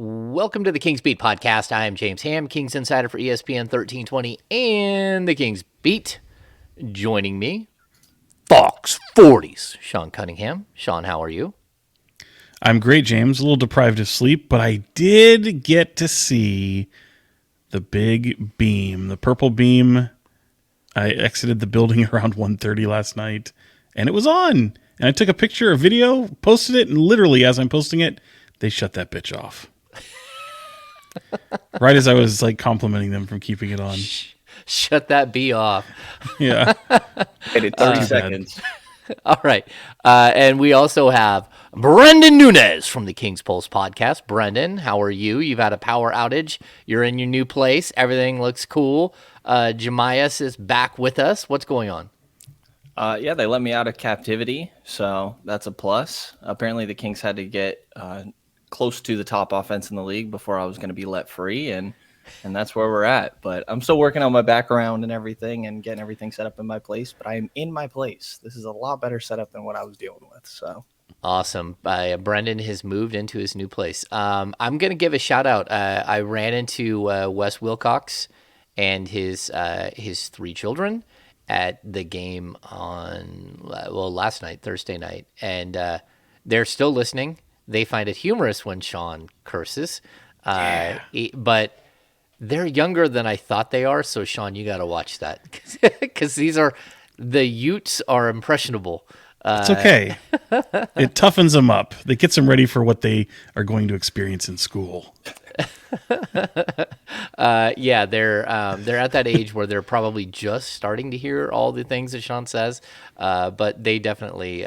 Welcome to the Kings Beat podcast. I am James Ham, Kings Insider for ESPN 1320 and the Kings Beat. Joining me, Fox 40's Sean Cunningham. Sean, how are you? I'm great, James. A little deprived of sleep, but I did get to see the big beam, the purple beam. I exited the building around 1:30 last night, and it was on. And I took a picture, a video, posted it, and literally as I'm posting it, they shut that bitch off. Right as I was like complimenting them from keeping it on. Shut that bee off. Yeah. Waited 30 seconds. All right. And we also have Brenden Nunes from the Kings Pulse podcast. Brenden, how are you? You've had a power outage. You're in your new place. Everything looks cool. Jemias is back with us. What's going on? Yeah, they let me out of captivity, so that's a plus. Apparently, the Kings had to get close to the top offense in the league before I was going to be let free, and that's where we're at. But I'm still working on my background and everything and getting everything set up in my place, but I am in my place. This is a lot better setup than what I was dealing with, so. Awesome. Brenden has moved into his new place. I'm going to give a shout out. I ran into Wes Wilcox and his three children at the game on, last night, Thursday night. And they're still listening. They find it humorous when Sean curses. But they're younger than I thought they are. So, Sean, you got to watch that. Because the Utes are impressionable. It's okay. It toughens them up. It gets them ready for what they are going to experience in school. Yeah, they're at that age where they're probably just starting to hear all the things that Sean says, but they definitely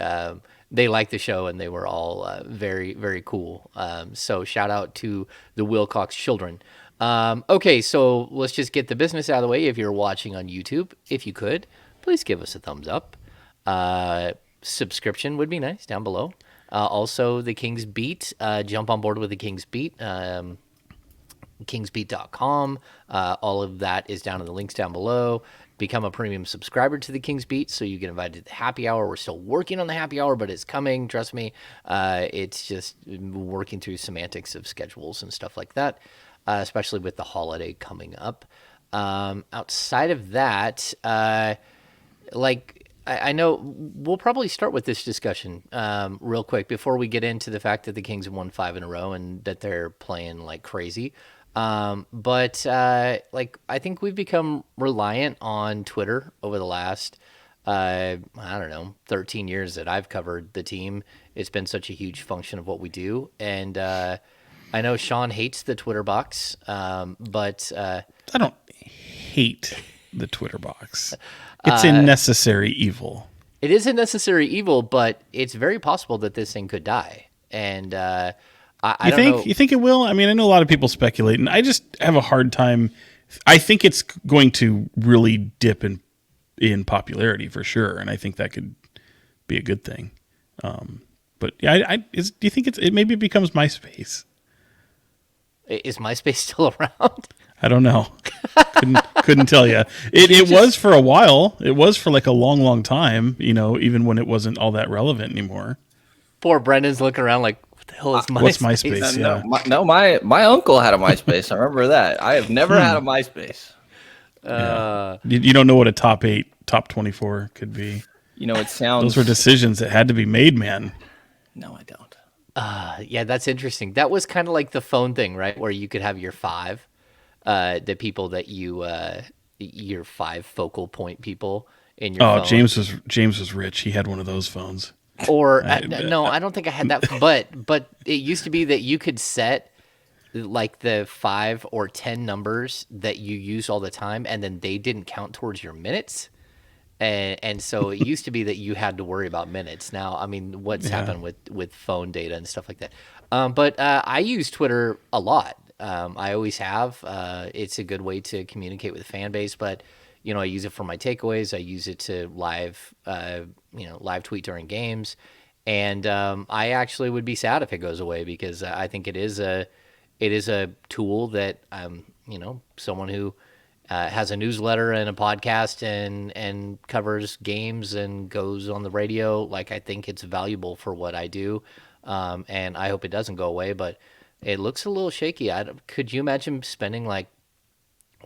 they like the show and they were all very, very cool. So shout out to the Wilcox children. Okay, so let's just get the business out of the way. If you're watching on YouTube, if you could, please give us a thumbs up. Subscription would be nice down below. Also, the Kings Beat. Jump on board with the Kings Beat. Kingsbeat.com. All of that is down in the links down below. Become a premium subscriber to the Kings Beat so you get invited to the happy hour. We're still working on the happy hour, but it's coming. Trust me. It's just working through semantics of schedules and stuff like that, especially with the holiday coming up. Outside of that, I know we'll probably start with this discussion real quick before we get into the fact that the Kings have won 5 in a row and that they're playing like crazy. But I think we've become reliant on Twitter over the last, 13 years that I've covered the team. It's been such a huge function of what we do. And I know Sean hates the Twitter box, but I don't hate the Twitter box. It's a necessary evil. It is a necessary evil, but it's very possible that this thing could die. And I don't know. You think it will? I mean, I know a lot of people speculate, and I just have a hard time. I think it's going to really dip in popularity for sure, and I think that could be a good thing. But yeah, do you think it maybe becomes MySpace? Is MySpace still around? I don't know. Couldn't tell you. It was for a while. It was for like a long, long time. Even when it wasn't all that relevant anymore. Poor Brendan's looking around like, what the hell is MySpace? What's MySpace? Yeah. My uncle had a MySpace. I remember that. I have never had a MySpace. You don't know what a top 8, top 24 could be. It sounds. Those were decisions that had to be made, man. No, I don't. Yeah, that's interesting. That was kind of like the phone thing, right? Where you could have your 5. The people that your 5 focal point people in your phone. James was rich. He had one of those phones. Or no, I don't think I had that. But it used to be that you could set like the 5 or 10 numbers that you use all the time, and then they didn't count towards your minutes. And so it used to be that you had to worry about minutes. Now, I mean, what's happened with phone data and stuff like that. But I use Twitter a lot. I always have. It's a good way to communicate with the fan base, but I use it for my takeaways. I use it to live tweet during games, and I actually would be sad if it goes away because I think it is a tool that someone who has a newsletter and a podcast and covers games and goes on the radio. Like, I think it's valuable for what I do, and I hope it doesn't go away. But It looks a little shaky. Could you imagine spending like?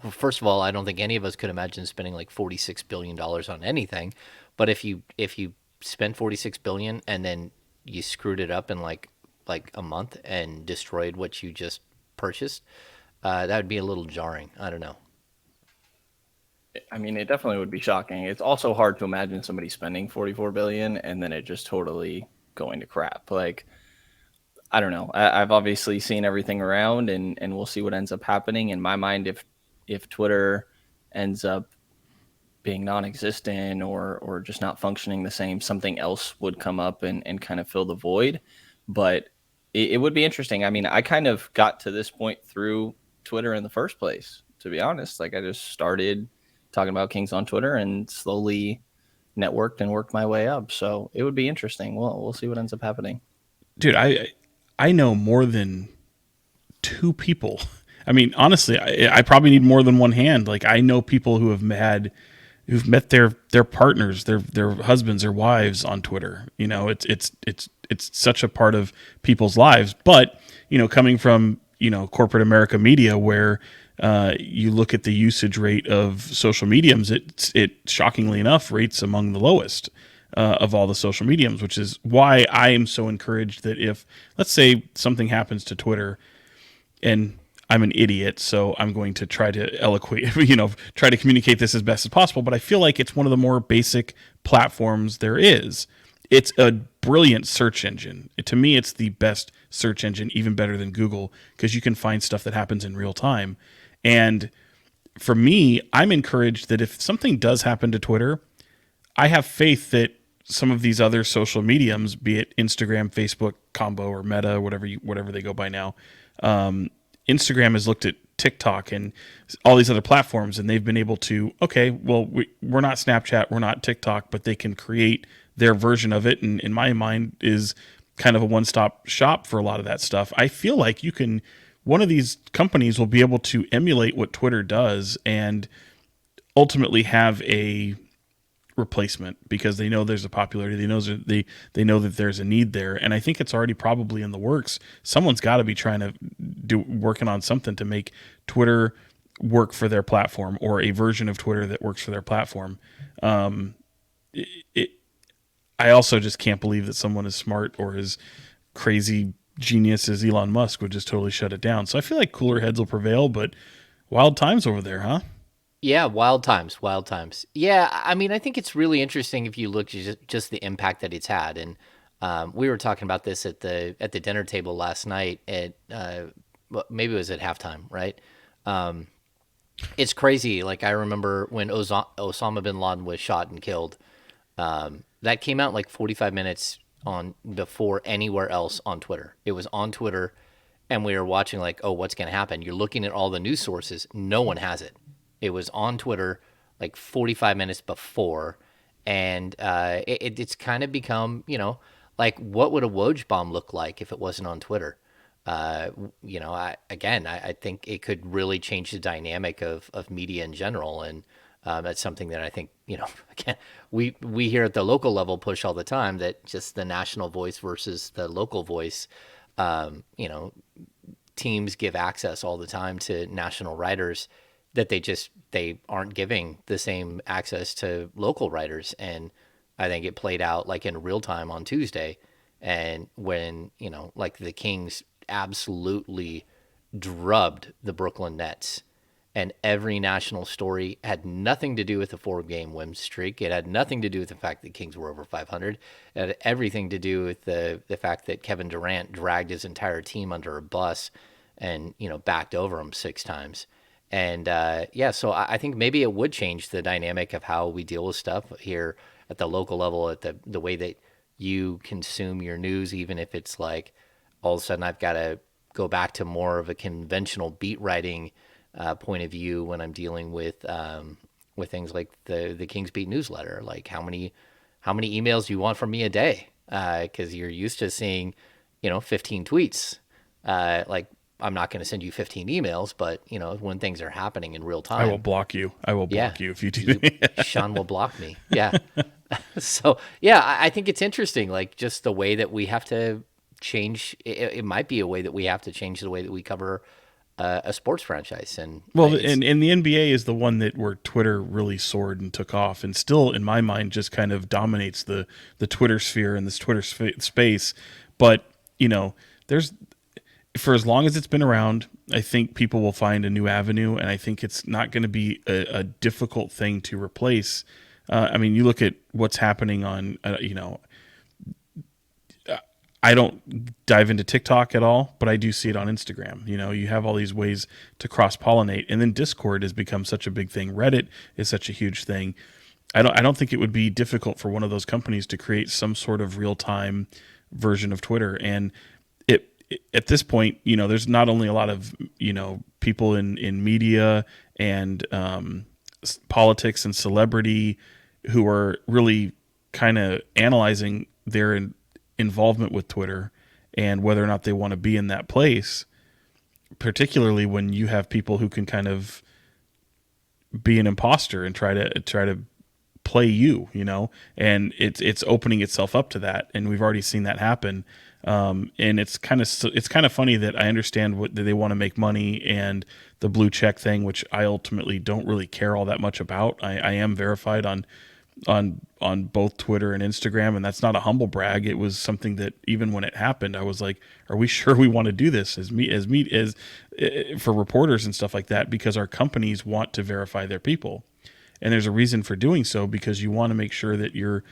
Well, first of all, I don't think any of us could imagine spending like $46 billion on anything. But if you spent 46 billion and then you screwed it up in like a month and destroyed what you just purchased, that would be a little jarring. I don't know. I mean, it definitely would be shocking. It's also hard to imagine somebody spending 44 billion and then it just totally going to crap. Like, I don't know. I've obviously seen everything around, and we'll see what ends up happening. In my mind, if Twitter ends up being non-existent or just not functioning the same, something else would come up and kind of fill the void. But it would be interesting. I mean, I kind of got to this point through Twitter in the first place, to be honest. Like, I just started talking about Kings on Twitter and slowly networked and worked my way up. So it would be interesting. We'll see what ends up happening. Dude, I know more than two people. I mean, honestly, I probably need more than one hand. Like, I know people who've met their partners, their husbands, their wives on Twitter. You know, it's such a part of people's lives. But coming from corporate America media, where you look at the usage rate of social mediums, it shockingly enough rates among the lowest of all the social mediums, which is why I am so encouraged that if, let's say, something happens to Twitter, and I'm an idiot, so I'm going to try to try to communicate this as best as possible, but I feel like it's one of the more basic platforms there is. It's a brilliant search engine. To me, it's the best search engine, even better than Google, because you can find stuff that happens in real time. And for me, I'm encouraged that if something does happen to Twitter, I have faith that some of these other social mediums, be it Instagram, Facebook combo, or Meta, whatever they go by now, Instagram has looked at TikTok and all these other platforms, and they've been able to, okay, well, we're not Snapchat, we're not TikTok, but they can create their version of it, and in my mind is kind of a one-stop shop for a lot of that stuff. I feel like one of these companies will be able to emulate what Twitter does and ultimately have a replacement, because they know there's a popularity, they know that there's a need there, and I think it's already probably in the works. Someone's got to be trying to working on something to make Twitter work for their platform, or a version of Twitter that works for their platform. I also just can't believe that someone as smart or as crazy genius as Elon Musk would just totally shut it down. So I feel like cooler heads will prevail, but wild times over there, huh? Yeah, wild times, wild times. Yeah, I mean, I think it's really interesting if you look at just the impact that it's had, and we were talking about this at the dinner table last night. Maybe it was at halftime, right? It's crazy. Like, I remember when Osama bin Laden was shot and killed. That came out like 45 minutes on before anywhere else on Twitter. It was on Twitter, and we were watching like, oh, what's going to happen? You're looking at all the news sources. No one has it. It was on Twitter like 45 minutes before, and it's kind of become, like, what would a Woj bomb look like if it wasn't on Twitter? I think it could really change the dynamic of media in general, and that's something that I think, again, we here at the local level push all the time, that just the national voice versus the local voice. Teams give access all the time to national writers that they aren't giving the same access to local writers. And I think it played out like in real time on Tuesday. And when, like the Kings absolutely drubbed the Brooklyn Nets, and every national story had nothing to do with the 4-game win streak. It had nothing to do with the fact that Kings were over 500. It had everything to do with the fact that Kevin Durant dragged his entire team under a bus and, backed over him 6 times. And so I think maybe it would change the dynamic of how we deal with stuff here at the local level, at the way that you consume your news, even if it's like all of a sudden I've got to go back to more of a conventional beat writing point of view when I'm dealing with things like the Kings Beat newsletter. Like, how many emails do you want from me a day? Because you're used to seeing, 15 tweets. Like, I'm not going to send you 15 emails, but when things are happening in real time, I will block you. I will block you if you do. Sean will block me. Yeah. So yeah, I think it's interesting, like just the way that we have to change. It might be a way that we have to change the way that we cover a sports franchise. And Well, it's and the NBA is the one that where Twitter really soared and took off, and still, in my mind, just kind of dominates the Twitter sphere and this Twitter space. But there's for as long as it's been around, I think people will find a new avenue, and I think it's not going to be a difficult thing to replace. I mean, you look at what's happening on, I don't dive into TikTok at all, but I do see it on Instagram. You have all these ways to cross pollinate, and then Discord has become such a big thing. Reddit is such a huge thing. I don't think it would be difficult for one of those companies to create some sort of real time version of Twitter. And at this point, there's not only a lot of people in media and politics and celebrity who are really kind of analyzing their involvement with Twitter and whether or not they want to be in that place, particularly when you have people who can kind of be an imposter and try to play and it's opening itself up to that, and we've already seen that happen. And it's kind of funny that I understand that they want to make money and the blue check thing, which I ultimately don't really care all that much about. I am verified on both Twitter and Instagram, and that's not a humble brag. It was something that even when it happened, I was like, "Are we sure we want to do this as for reporters and stuff like that?" Because our companies want to verify their people, and there's a reason for doing so, because you want to make sure that your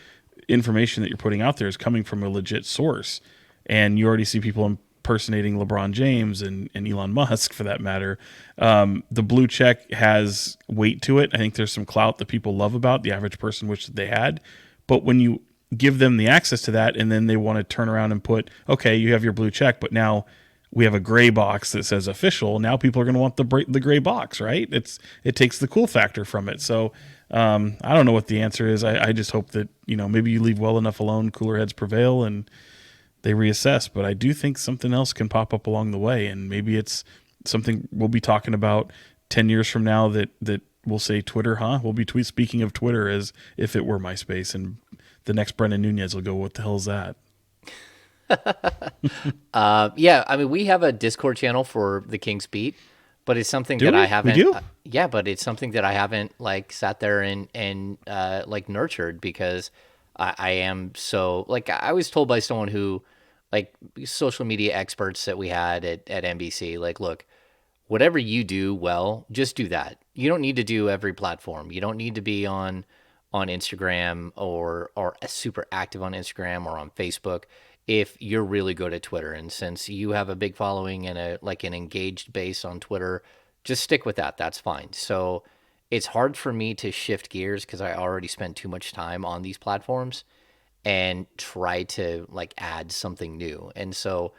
information that you're putting out there is coming from a legit source. And you already see people impersonating LeBron James and Elon Musk, for that matter. The blue check has weight to it. I think there's some clout that people love about the average person wish that they had. But when you give them the access to that, and then they want to turn around and put, okay, you have your blue check, but now we have a gray box that says official. Now people are going to want the gray box, right? It takes the cool factor from it. So I don't know what the answer is. I just hope that maybe you leave well enough alone, cooler heads prevail, and they reassess. But I do think something else can pop up along the way, and maybe it's something we'll be talking about 10 years from now that we'll say Twitter, huh? We'll be speaking of Twitter as if it were MySpace, and the next Brenden Nunes will go, what the hell is that? Yeah, I mean, we have a Discord channel for the Kings Beat, but it's something Do that we? I haven't. We do? Yeah, but it's something that I haven't sat there and like nurtured, because I am so I was told by someone who social media experts that we had at NBC, look, whatever you do well, just do that. You don't need to do every platform. You don't need to be on Instagram or super active on Instagram or on Facebook if you're really good at Twitter. And since you have a big following and an engaged base on Twitter, just stick with that. That's fine. So it's hard for me to shift gears because I already spend too much time on these platforms and try to add something new. And so,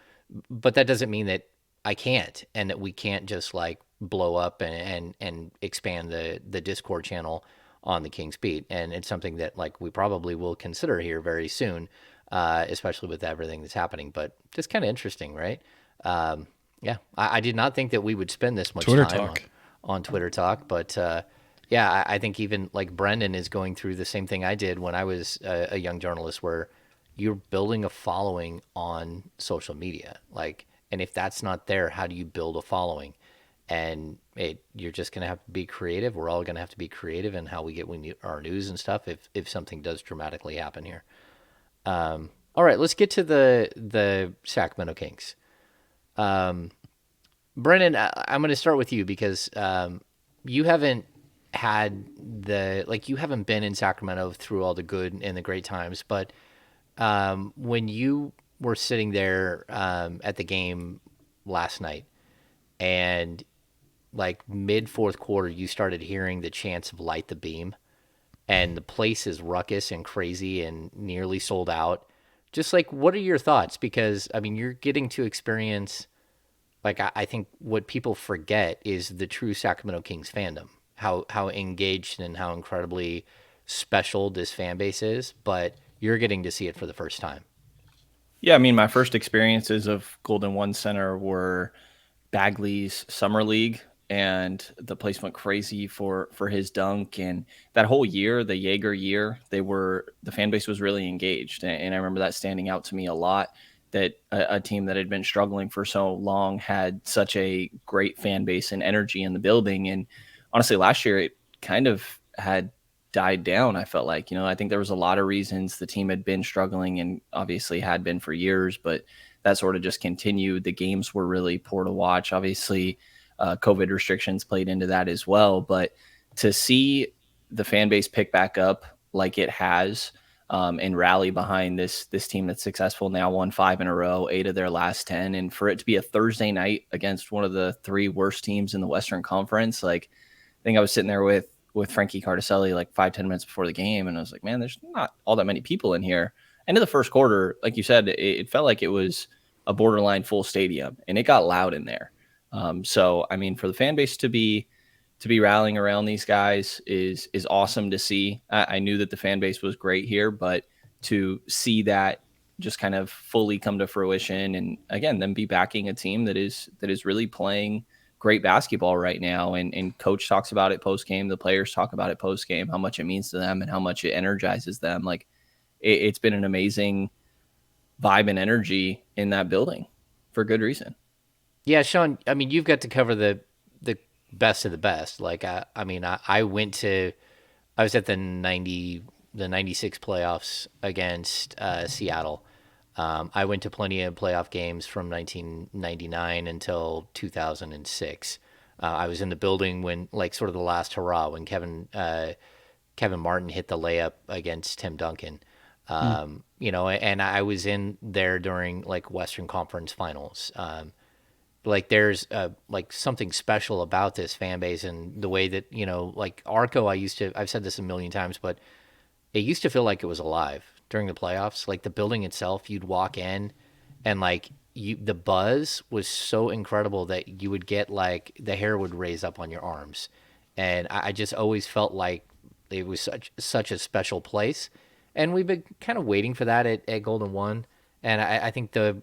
but that doesn't mean that I can't, and that we can't just blow up and expand the Discord channel on the King's Beat. And it's something that we probably will consider here very soon, especially with everything that's happening. But just kind of interesting, right? Yeah, I did not think that we would spend this much Twitter time talk. on Twitter talk, but yeah, I think even Brenden is going through the same thing I did when I was a young journalist, where you're building a following on social media. And if that's not there, how do you build a following? And you're just going to have to be creative. We're all going to have to be creative in how we get our news and stuff if something does dramatically happen here. All right, let's get to the Sacramento Kings. Brenden, I'm going to start with you because you haven't had you haven't been in Sacramento through all the good and the great times, but when you were sitting there at the game last night, and mid fourth quarter, you started hearing the chants of "Light the Beam," and the place is ruckus and crazy and nearly sold out. Just what are your thoughts? Because I mean, you're getting to experience. I think what people forget is the true Sacramento Kings fandom, how engaged and how incredibly special this fan base is, but you're getting to see it for the first time. Yeah, I mean, my first experiences of Golden One Center were Bagley's Summer League, and the place went crazy for his dunk. And that whole year, the Jaeger year, the fan base was really engaged, and I remember that standing out to me a lot. that a team that had been struggling for so long had such a great fan base and energy in the building. And honestly, last year it kind of had died down. I felt like, I think there was a lot of reasons the team had been struggling and obviously had been for years, but that sort of just continued. The games were really poor to watch. Obviously, COVID restrictions played into that as well. But to see the fan base pick back up like it has, and rally behind this team that's successful now, won 5 in a row, 8 of their last 10, and for it to be a Thursday night against one of the 3 worst teams in the Western Conference, like I think I was sitting there with Frankie Cardicelli like 5-10 minutes before the game, and I was like, man, there's not all that many people in here. End of the first quarter, like you said, it felt like it was a borderline full stadium, and it got loud in there. So I mean, for the fan base to be rallying around these guys is awesome to see. I knew that the fan base was great here, but to see that just kind of fully come to fruition, and again, them be backing a team that is really playing great basketball right now. And coach talks about it post game. The players talk about it post game, how much it means to them and how much it energizes them. Like it's been an amazing vibe and energy in that building for good reason. Yeah, Sean, I mean, you've got to cover the best of the best. Like, I was at the 96 playoffs against Seattle. I went to plenty of playoff games from 1999 until 2006. I was in the building when, like, sort of the last hurrah when Kevin Martin hit the layup against Tim Duncan. And I was in there during like Western Conference Finals. Like there's like something special about this fan base and the way that, like Arco, I've said this a million times, but it used to feel like it was alive during the playoffs. Like the building itself, you'd walk in and like the buzz was so incredible that you would get like the hair would raise up on your arms. And I just always felt like it was such a special place. And we've been kind of waiting for that at Golden One. And I think the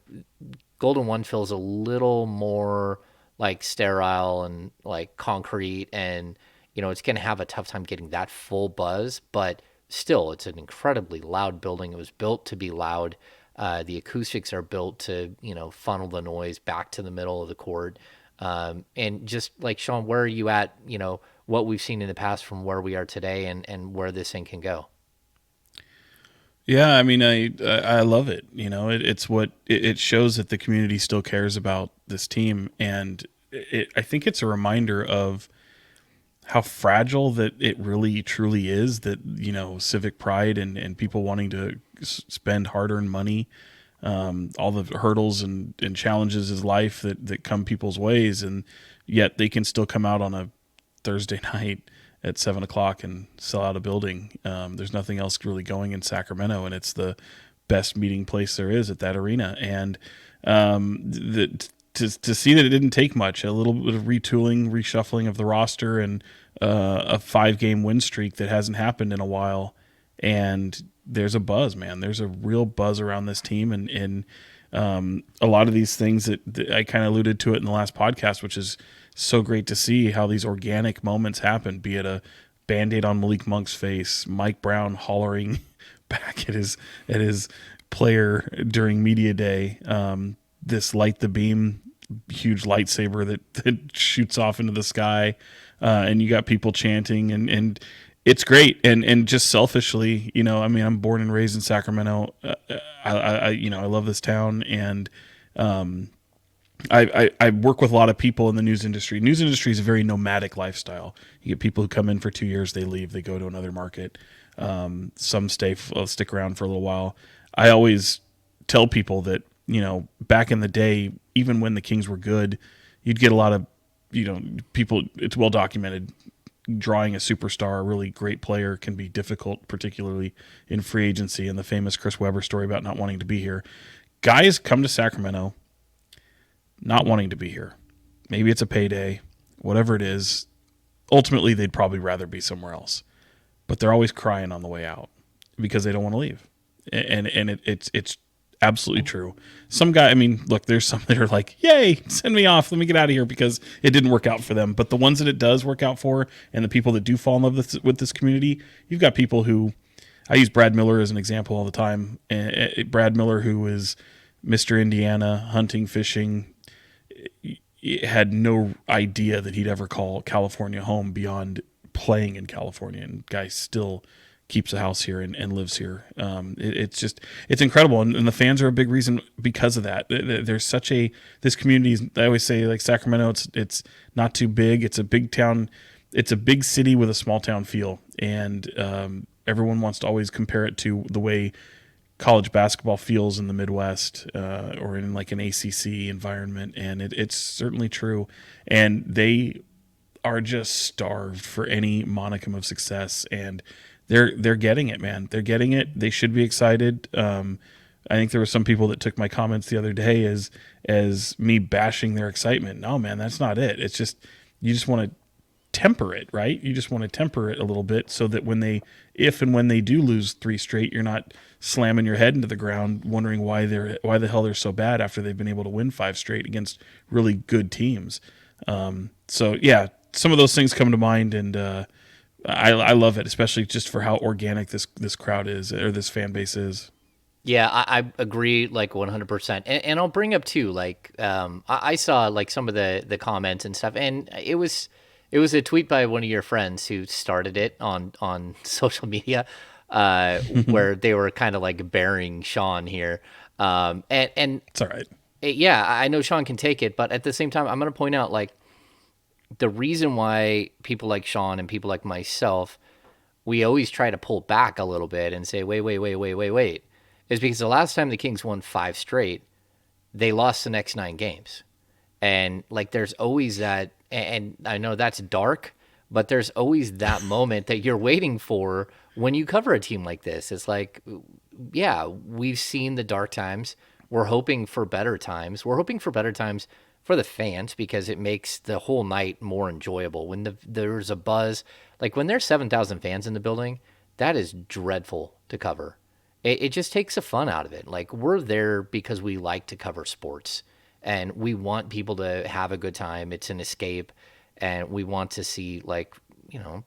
Golden One feels a little more like sterile and like concrete, and it's going to have a tough time getting that full buzz, but still it's an incredibly loud building. It was built to be loud. The acoustics are built to funnel the noise back to the middle of the court. And just like Sean, where are you at, what we've seen in the past from where we are today and where this thing can go? Yeah, I mean, I love it. It's what it shows that the community still cares about this team, and I think it's a reminder of how fragile that it really truly is. That civic pride and people wanting to spend hard-earned money, all the hurdles and challenges of life that come people's ways, and yet they can still come out on a Thursday night at 7:00 and sell out a building. There's nothing else really going in Sacramento, and it's the best meeting place there is at that arena. And to see that it didn't take much, a little bit of retooling, reshuffling of the roster, and a 5-game win streak that hasn't happened in a while. And there's a buzz, man. There's a real buzz around this team, and a lot of these things that I kind of alluded to it in the last podcast, which is so great to see how these organic moments happen, be it a Band-Aid on Malik Monk's face, Mike Brown hollering back at his player during media day, this light the beam, huge lightsaber that shoots off into the sky, and you got people chanting, and it's great. And just selfishly, I mean, I'm born and raised in Sacramento. I love this town, and I work with a lot of people in the news industry. News industry is a very nomadic lifestyle. You get people who come in for 2 years, they leave, they go to another market. Some stick around for a little while. I always tell people that, back in the day, even when the Kings were good, you'd get a lot of, people, it's well documented, drawing a superstar, a really great player can be difficult, particularly in free agency, and the famous Chris Webber story about not wanting to be here. Guys come to Sacramento not wanting to be here. Maybe it's a payday, whatever it is. Ultimately, they'd probably rather be somewhere else. But they're always crying on the way out because they don't want to leave. And it's absolutely true. Some guy, I mean, look, there's some that are like, yay, send me off. Let me get out of here because it didn't work out for them. But the ones that it does work out for, and the people that do fall in love with this community, you've got people who, I use Brad Miller as an example all the time. Brad Miller, who is Mr. Indiana, hunting, fishing, had no idea that he'd ever call California home beyond playing in California. And guy still keeps a house here and lives here. It's incredible. And the fans are a big reason because of that. There's such this community, I always say, like Sacramento, it's not too big. It's a big town. It's a big city with a small town feel. And everyone wants to always compare it to the way college basketball feels in the Midwest or in like an ACC environment, and it's certainly true. And they are just starved for any monicum of success, and they're getting it, man. They're getting it. They should be excited. I think there were some people that took my comments the other day as me bashing their excitement. No, man, that's not it. It's just you just want to temper it, right? You just want to temper it a little bit so that if and when they do lose 3 straight, you're not slamming your head into the ground wondering why the hell they're so bad after they've been able to win 5 straight against really good teams. So yeah, some of those things come to mind, and I love it, especially just for how organic this crowd is, or this fan base is. Yeah, I agree like 100%. And I'll bring up too, like I saw like some of the comments and stuff, and it was a tweet by one of your friends who started it on social media, where they were kind of like burying Sean here. And It's all right. yeah, I know Sean can take it, but at the same time, I'm going to point out like the reason why people like Sean and people like myself, we always try to pull back a little bit and say, wait, is because the last time the Kings won 5 straight, they lost the next 9 games. And like there's always that, and I know that's dark, but there's always that moment that you're waiting for when you cover a team like this. It's like, yeah, we've seen the dark times. We're hoping for better times. We're hoping for better times for the fans because it makes the whole night more enjoyable. When there's a buzz, like when there's 7,000 fans in the building, that is dreadful to cover. It just takes the fun out of it. Like we're there because we like to cover sports and we want people to have a good time. It's an escape, and we want to see like,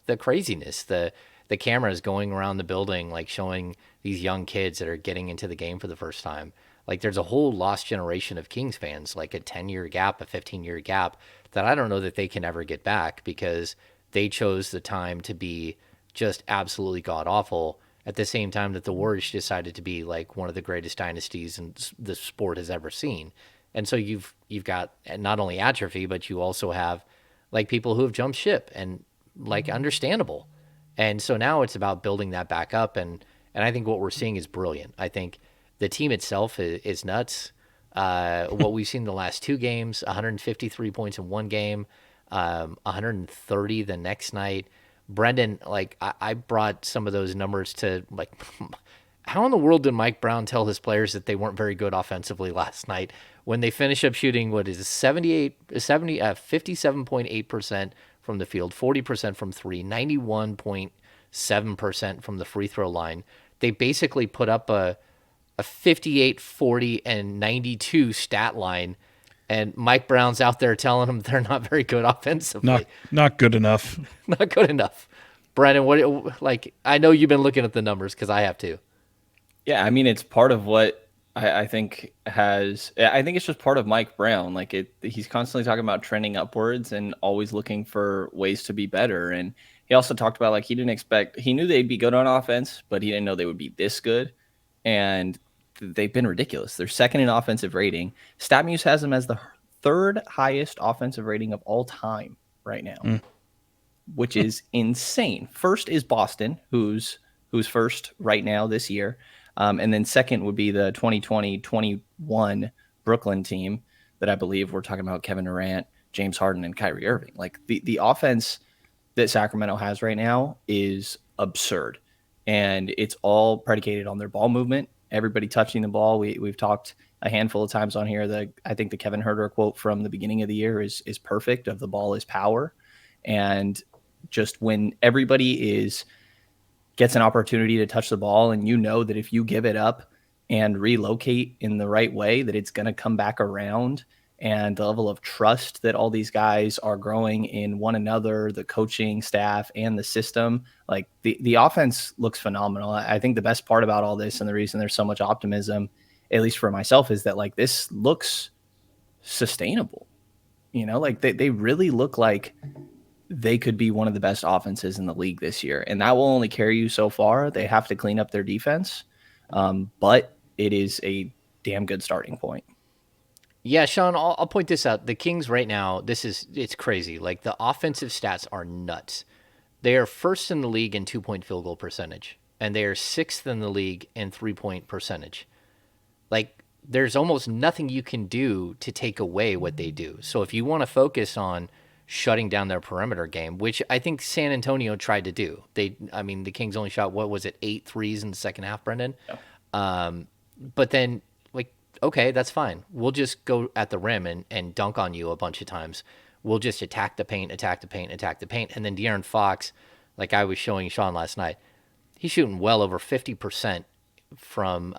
the craziness, the cameras going around the building, like showing these young kids that are getting into the game for the first time. Like there's a whole lost generation of Kings fans, like a 10-year gap, a 15-year gap that I don't know that they can ever get back because they chose the time to be just absolutely god awful at the same time that the Warriors decided to be like one of the greatest dynasties the sport has ever seen. And so you've got not only atrophy, but you also have like people who have jumped ship, and like understandable. And so now it's about building that back up, and I think what we're seeing is brilliant. I think the team itself is nuts. What we've seen the last 2 games, 153 points in one game, 130 the next night. Brenden, like I brought some of those numbers to like, how in the world did Mike Brown tell his players that they weren't very good offensively last night when they finish up shooting, what is it, 57.8% from the field, 40% from 3, 91.7% from the free throw line. They basically put up a 58, 40, and 92 stat line, and Mike Brown's out there telling them they're not very good offensively. Not good enough. Not good enough. Brenden, what, like, I know you've been looking at the numbers because I have too. Yeah, I mean, it's part of what I think I think it's just part of Mike Brown. Like he's constantly talking about trending upwards and always looking for ways to be better. And he also talked about like he knew they'd be good on offense, but he didn't know they would be this good. And they've been ridiculous. They're second in offensive rating. StatMuse has them as the 3rd highest offensive rating of all time right now, which is insane. First is Boston, who's first right now this year. And then second would be the 2020-21 Brooklyn team that I believe we're talking about Kevin Durant, James Harden, and Kyrie Irving. Like the offense that Sacramento has right now is absurd. And it's all predicated on their ball movement. Everybody touching the ball. We've talked a handful of times on here. I think the Kevin Herter quote from the beginning of the year is perfect. Of the ball is power. And just when everybody gets an opportunity to touch the ball, and you know that if you give it up and relocate in the right way, that it's going to come back around, and the level of trust that all these guys are growing in one another, the coaching staff and the system, like the offense looks phenomenal. I think the best part about all this and the reason there's so much optimism at least for myself, is that like this looks sustainable. Like they really look like they could be one of the best offenses in the league this year. And that will only carry you so far. They have to clean up their defense. But it is a damn good starting point. Yeah, Sean, I'll point this out. The Kings right now, it's crazy. Like the offensive stats are nuts. They are first in the league in 2-point field goal percentage, and they are sixth in the league in 3-point percentage. Like there's almost nothing you can do to take away what they do. So if you want to focus on shutting down their perimeter game, which I think San Antonio tried to do, the Kings only shot, what was it, 8 threes in the second half, Brenden? Yeah. But then, like, okay, that's fine. We'll just go at the rim and dunk on you a bunch of times. We'll just attack the paint. And then De'Aaron Fox, like I was showing Sean last night, he's shooting well over 50% from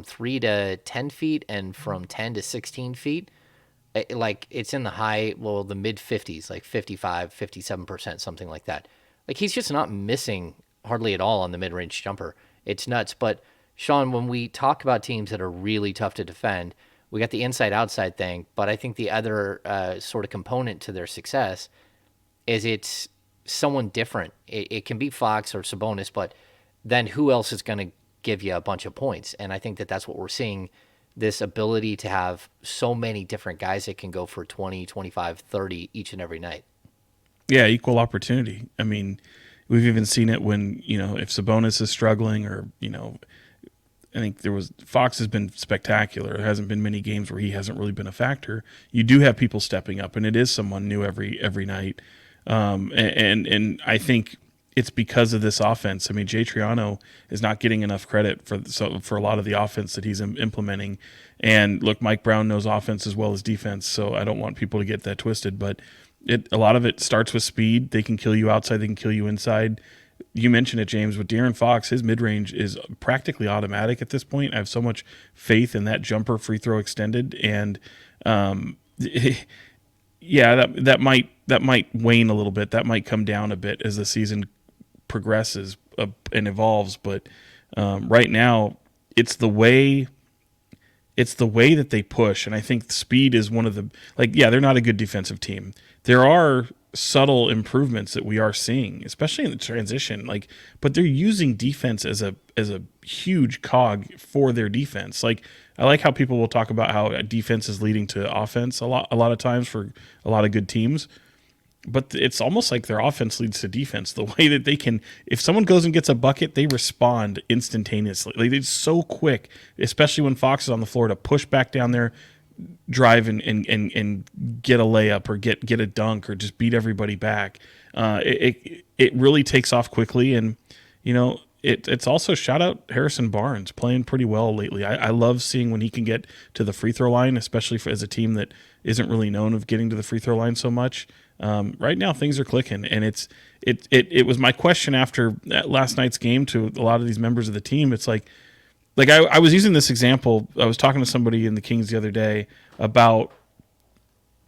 3 to 10 feet and from 10 to 16 feet. Like it's in the mid 50s, like 55, 57%, something like that. Like he's just not missing hardly at all on the mid-range jumper. It's nuts. But Sean, when we talk about teams that are really tough to defend, we got the inside-outside thing, but I think the other sort of component to their success is it's someone different. It can be Fox or Sabonis, but then who else is going to give you a bunch of points? And I think that that's what we're seeing, this ability to have so many different guys that can go for 20, 25, 30 each and every night. Yeah, equal opportunity. I mean, we've even seen it when, if Sabonis is struggling or, I think Fox has been spectacular. There hasn't been many games where he hasn't really been a factor. You do have people stepping up, and it is someone new every night. And I think it's because of this offense. I mean, Jay Triano is not getting enough credit for a lot of the offense that he's implementing. And look, Mike Brown knows offense as well as defense, so I don't want people to get that twisted. But a lot of it starts with speed. They can kill you outside. They can kill you inside. You mentioned it, James, with De'Aaron Fox, his mid-range is practically automatic at this point. I have so much faith in that jumper free throw extended. And yeah, that might wane a little bit. That might come down a bit as the season progresses and evolves, but right now it's the way that they push, and I think speed is one of the they're not a good defensive team. There are subtle improvements that we are seeing, especially in the transition, but they're using defense as a huge cog for their defense. I like how people will talk about how defense is leading to offense a lot of times for a lot of good teams. But it's almost like their offense leads to defense. The way that they can, if someone goes and gets a bucket, they respond instantaneously. It's so quick, especially when Fox is on the floor, to push back down there, drive and get a layup or get a dunk or just beat everybody back. It really takes off quickly, and it's also shout out Harrison Barnes playing pretty well lately. I love seeing when he can get to the free throw line, especially as a team that isn't really known of getting to the free throw line so much. Right now things are clicking, and it was my question after last night's game to a lot of these members of the team. It's like I was using this example. I was talking to somebody in the Kings the other day about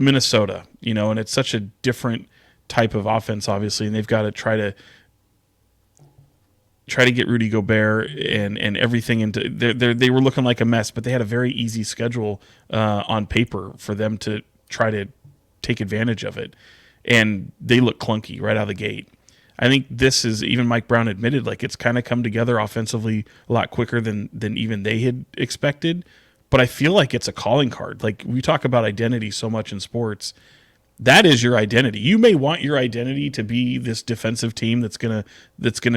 Minnesota, and it's such a different type of offense, obviously, and they've got to try to get Rudy Gobert and everything into. They were looking like a mess, but they had a very easy schedule on paper for them to try to take advantage of it. And they look clunky right out of the gate. I think this is, even Mike Brown admitted, it's kind of come together offensively a lot quicker than even they had expected. But I feel like it's a calling card. We talk about identity so much in sports. That is your identity. You may want your identity to be this defensive team that's gonna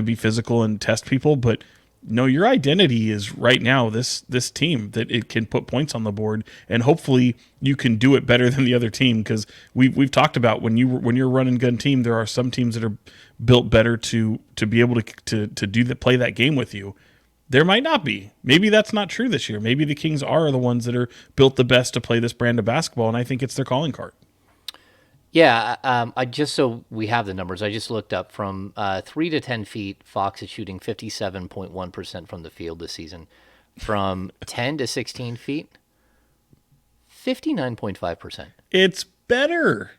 be physical and test people, but no, your identity is right now this team that it can put points on the board, and hopefully you can do it better than the other team, because we've talked about when you're a run and gun team, there are some teams that are built better to be able to play that game with you. There might not be. Maybe that's not true this year. Maybe the Kings are the ones that are built the best to play this brand of basketball, and I think it's their calling card. Yeah, I just so we have the numbers. I just looked up from 3 to 10 feet. Fox is shooting 57.1% from the field this season. From 10 to 16 feet, 59.5%. It's better.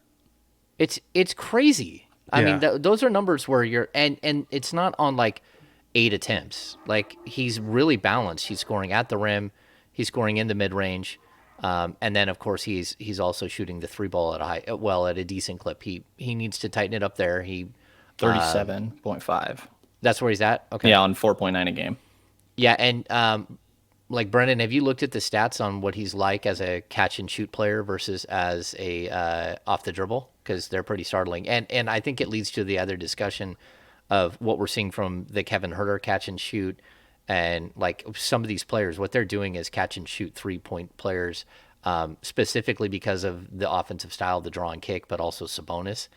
It's crazy. I mean, those are numbers where you're and it's not on 8 attempts. He's really balanced. He's scoring at the rim. He's scoring in the mid range. And then, of course, he's also shooting the three ball at a decent clip. He needs to tighten it up there. 37.5. That's where he's at. Okay. Yeah, on 4.9 a game. Yeah, and like Brenden, have you looked at the stats on what he's like as a catch and shoot player versus as a off the dribble? Because they're pretty startling, and I think it leads to the other discussion of what we're seeing from the Kevin Huerter catch and shoot, and like some of these players, what they're doing is catch and shoot 3-point players, specifically because of the offensive style, the draw and kick, but also Sabonis.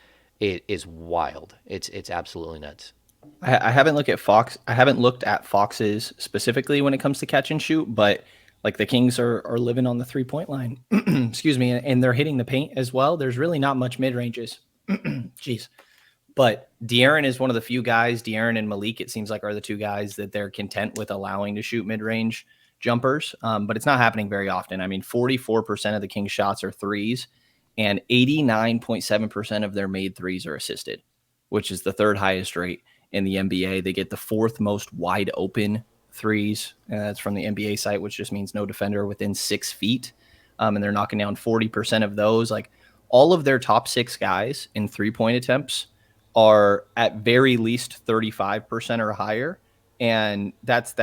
It is wild. It's absolutely nuts. I haven't looked at Fox. I haven't looked at Fox's specifically when it comes to catch and shoot, but like the Kings are living on the 3-point line. Excuse me, and they're hitting the paint as well. There's really not much mid ranges. Jeez. But De'Aaron is one of the few guys. De'Aaron and Malik, it seems like, are the two guys that they're content with allowing to shoot mid range jumpers. But it's not happening very often. I mean, 44% of the Kings shots are threes, and 89.7% of their made threes are assisted, which is the third highest rate in the NBA. They get the fourth most wide open threes. That's from the NBA site, which just means no defender within 6 feet. And they're knocking down 40% of those. Like all of their top 6 guys in 3-point attempts are at very least 35% or higher. And that's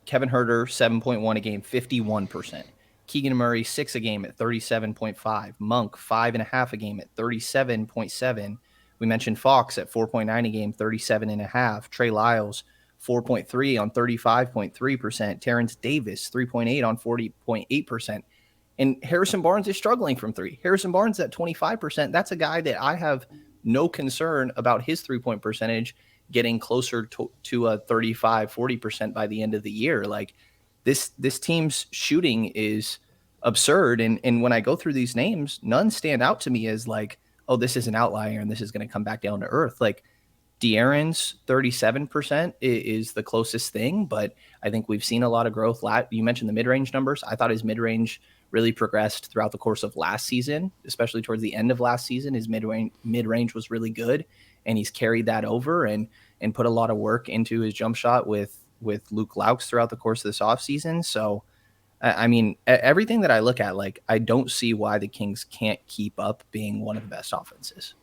Kevin Huerter, 7.1 a game, 51%. Keegan Murray, 6 a game at 37.5. Monk, 5.5 a game at 37.7. We mentioned Fox at 4.9 a game, 37.5. Trey Lyles, 4.3 on 35.3%. Terrence Davis, 3.8 on 40.8%. And Harrison Barnes is struggling from three. Harrison Barnes at 25%. That's a guy that I have no concern about his 3-point percentage getting closer to a 35, 40% by the end of the year. Like this team's shooting is absurd. And when I go through these names, none stand out to me as like, oh, this is an outlier and this is going to come back down to earth. Like De'Aaron's 37% is the closest thing, but I think we've seen a lot of growth. You mentioned the mid-range numbers. I thought his mid-range really progressed throughout the course of last season, especially towards the end of last season. His mid-range was really good, and he's carried that over and put a lot of work into his jump shot with Luke Laux throughout the course of this offseason. So, I mean, everything that I look at, like, I don't see why the Kings can't keep up being one of the best offenses.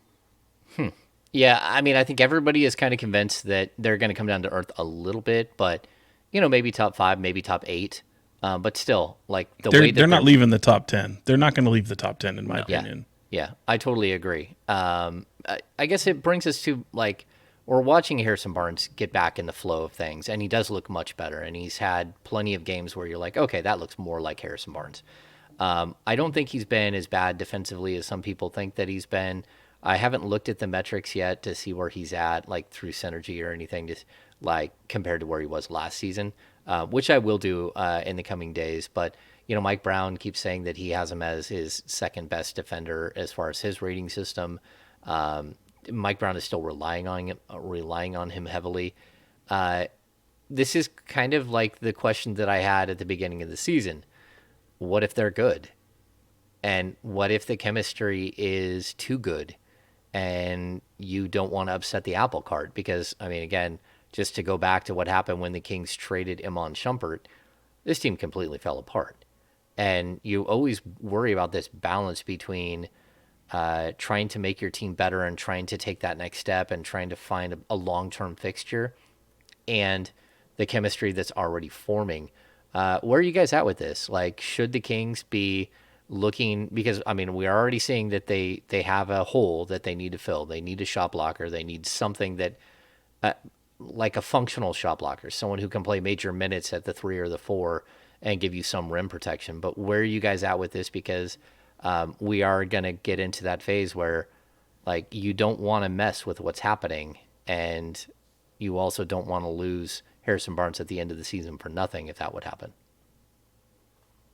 Yeah, I mean, I think everybody is kind of convinced that they're going to come down to earth a little bit, but maybe top 5, maybe top 8. But still, like they're not leaving the top 10. They're not going to leave the top 10, in my opinion. Yeah, I totally agree. I guess it brings us to like we're watching Harrison Barnes get back in the flow of things, and he does look much better. And he's had plenty of games where you're like, okay, that looks more like Harrison Barnes. I don't think he's been as bad defensively as some people think that he's been. I haven't looked at the metrics yet to see where he's at, like through synergy or anything, just like compared to where he was last season, which I will do in the coming days. But Mike Brown keeps saying that he has him as his second best defender as far as his rating system. Mike Brown is still relying on him heavily. This is kind of like the question that I had at the beginning of the season. What if they're good? And what if the chemistry is too good and you don't want to upset the apple cart? Because, I mean, again, just to go back to what happened when the Kings traded Iman Shumpert, this team completely fell apart. And you always worry about this balance between trying to make your team better and trying to take that next step and trying to find a long-term fixture and the chemistry that's already forming. Where are you guys at with this? Like, should the Kings be looking, because I mean, we are already seeing that they have a hole that they need to fill. They need a shot blocker. They need something that, like a functional shot blocker, someone who can play major minutes at the 3 or the 4 and give you some rim protection. But where are you guys at with this? Because we are going to get into that phase where, like, you don't want to mess with what's happening, and you also don't want to lose Harrison Barnes at the end of the season for nothing if that would happen.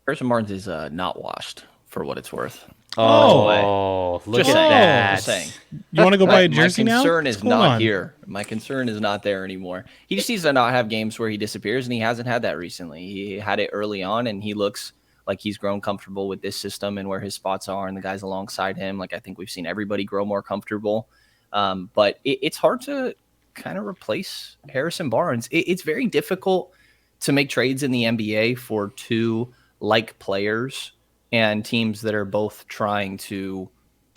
Harrison Barnes is not washed, for what it's worth. Oh, look at that. Just saying. You want to go buy a jersey now? My concern is not here. My concern is not there anymore. He just needs to not have games where he disappears, and he hasn't had that recently. He had it early on, and he looks like he's grown comfortable with this system and where his spots are and the guys alongside him. Like, I think we've seen everybody grow more comfortable. But it's hard to kind of replace Harrison Barnes. It's very difficult to make trades in the NBA for two like players and teams that are both trying to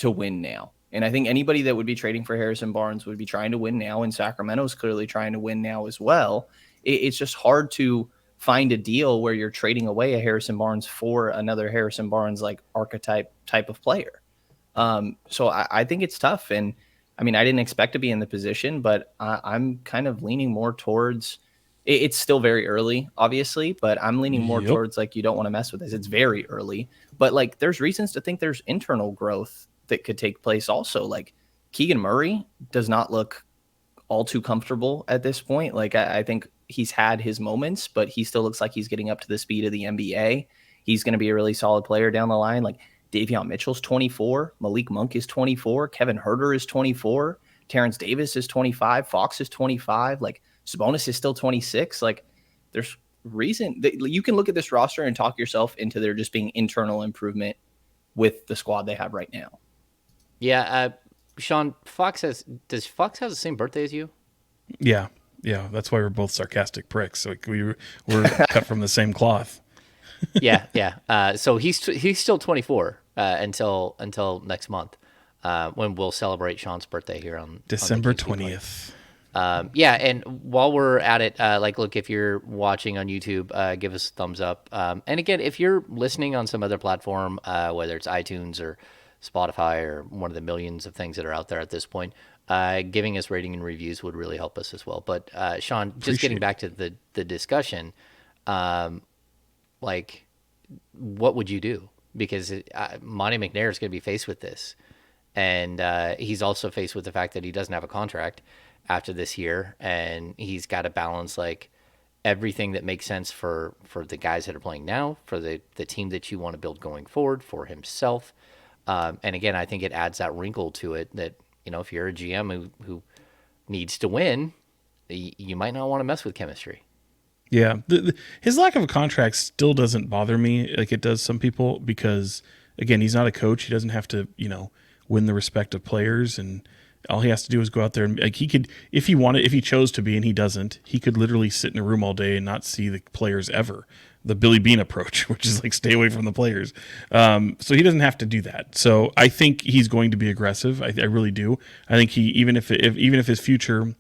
win now. And I think anybody that would be trading for Harrison Barnes would be trying to win now, and Sacramento's clearly trying to win now as well. It's just hard to find a deal where you're trading away a Harrison Barnes for another Harrison Barnes like archetype type of player. So I think it's tough. And I mean, I didn't expect to be in the position, but I'm kind of leaning more towards it's still very early, obviously, but I'm leaning more towards like, you don't want to mess with this. It's very early, but like there's reasons to think there's internal growth that could take place also. Like Keegan Murray does not look all too comfortable at this point. Like I think he's had his moments, but he still looks like he's getting up to the speed of the NBA. He's going to be a really solid player down the line. Like Davion Mitchell's 24, Malik Monk is 24, Kevin Huerter is 24, Terrence Davis is 25, Fox is 25, like Sabonis is still 26. Like there's reason that you can look at this roster and talk yourself into there just being internal improvement with the squad they have right now. Yeah, Sean, does Fox have the same birthday as you? Yeah. That's why we're both sarcastic pricks. Like we're cut from the same cloth. Yeah. So he's still 24 until next month, when we'll celebrate Sean's birthday here on December 20th. Yeah, and while we're at it, look, if you're watching on YouTube, give us a thumbs up. And again, if you're listening on some other platform, whether it's iTunes or Spotify or one of the millions of things that are out there at this point, giving us rating and reviews would really help us as well. But Sean, just getting back to the discussion, like, what would you do? Because Monty McNair is going to be faced with this, and he's also faced with the fact that he doesn't have a contract after this year, and he's got to balance like everything that makes sense for the guys that are playing now, for the team that you want to build going forward, for himself. And again, I think it adds that wrinkle to it that, if you're a GM who needs to win, you might not want to mess with chemistry. Yeah. His lack of a contract still doesn't bother me like it does some people, because again, he's not a coach. He doesn't have to, win the respect of players, and all he has to do is go out there and like he could, if he chose to be, and he doesn't, he could literally sit in a room all day and not see the players ever. The Billy Bean approach, which is like stay away from the players. So he doesn't have to do that. So I think he's going to be aggressive. I really do. I think he, even if his future,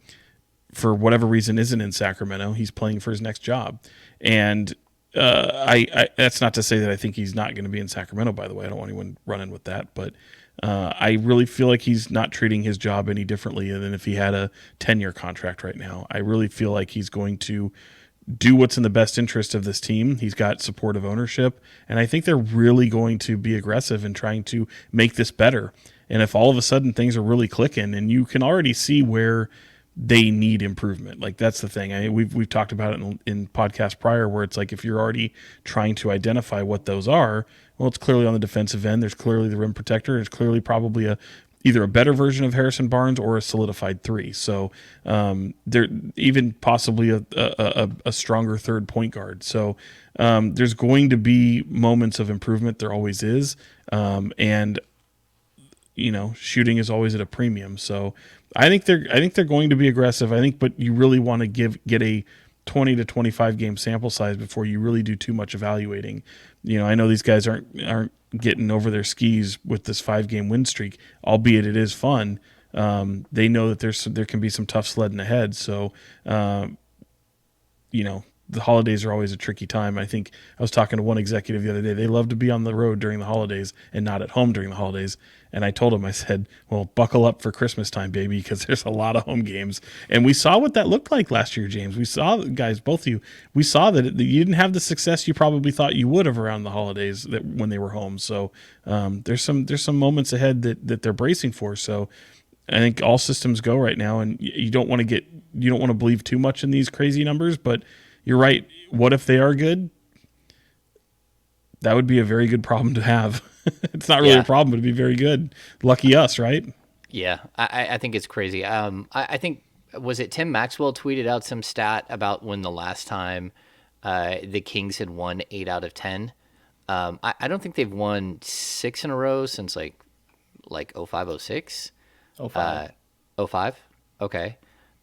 for whatever reason, isn't in Sacramento, he's playing for his next job. And I that's not to say that I think he's not going to be in Sacramento, by the way. I don't want anyone running with that, but I really feel like he's not treating his job any differently than if he had a 10-year contract right now. I really feel like he's going to do what's in the best interest of this team. He's got supportive ownership, and I think they're really going to be aggressive in trying to make this better. And if all of a sudden things are really clicking, and you can already see where they need improvement, like that's the thing. I mean, we've talked about it in podcasts prior, where it's like if you're already trying to identify what those are, well, it's clearly on the defensive end. There's clearly the rim protector. There's clearly probably either a better version of Harrison Barnes or a solidified three. So there even possibly a stronger third point guard. So there's going to be moments of improvement. There always is. And shooting is always at a premium. So I think they're going to be aggressive. But you really want to get a 20 to 25 game sample size before you really do too much evaluating. I know these guys aren't getting over their skis with this 5-game win streak, albeit it is fun. They know that there can be some tough sledding ahead. So, the holidays are always a tricky time. I think I was talking to one executive the other day. They love to be on the road during the holidays and not at home during the holidays. And I told him, I said, well, buckle up for Christmas time, baby, because there's a lot of home games. And we saw what that looked like last year, James. We saw, guys, both of you, we saw that you didn't have the success you probably thought you would have around the holidays when they were home. So there's some moments ahead that they're bracing for. So I think all systems go right now, and you don't want to believe too much in these crazy numbers, but you're right. What if they are good? That would be a very good problem to have. It's not really a problem, but it'd be very good. Lucky us, right? Yeah, I think it's crazy. I think, was it Tim Maxwell tweeted out some stat about when the last time the Kings had won 8 out of 10? I don't think they've won 6 in a row since like 05, 06? 05. 05? Okay.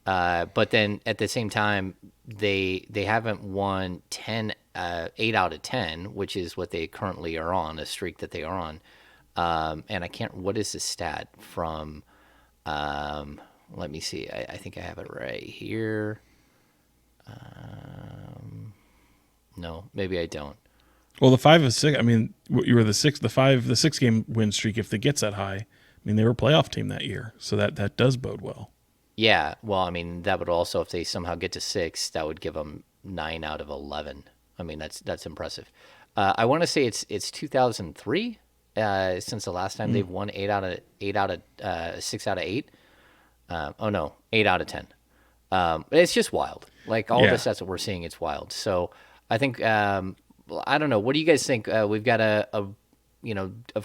But then at the same time, they haven't won 8 out of 10, which is what they currently are on, a streak that they are on. And I can't. What is the stat from? Um, Let me see. I think I have it right here. No, maybe I don't. Well, the 5 of 6. I mean, you were the 6 game win streak. If it gets that high, I mean, they were a playoff team that year, so that does bode well. Yeah, well, I mean, that would also, if they somehow get to 6, that would give them 9 out of 11. I mean, that's impressive. I want to say it's 2003 since the last time they've won 6 out of 8. Oh no, 8 out of 10. It's just wild. Like all Yeah. the stats that we're seeing, it's wild. So I think I don't know. What do you guys think? We've got of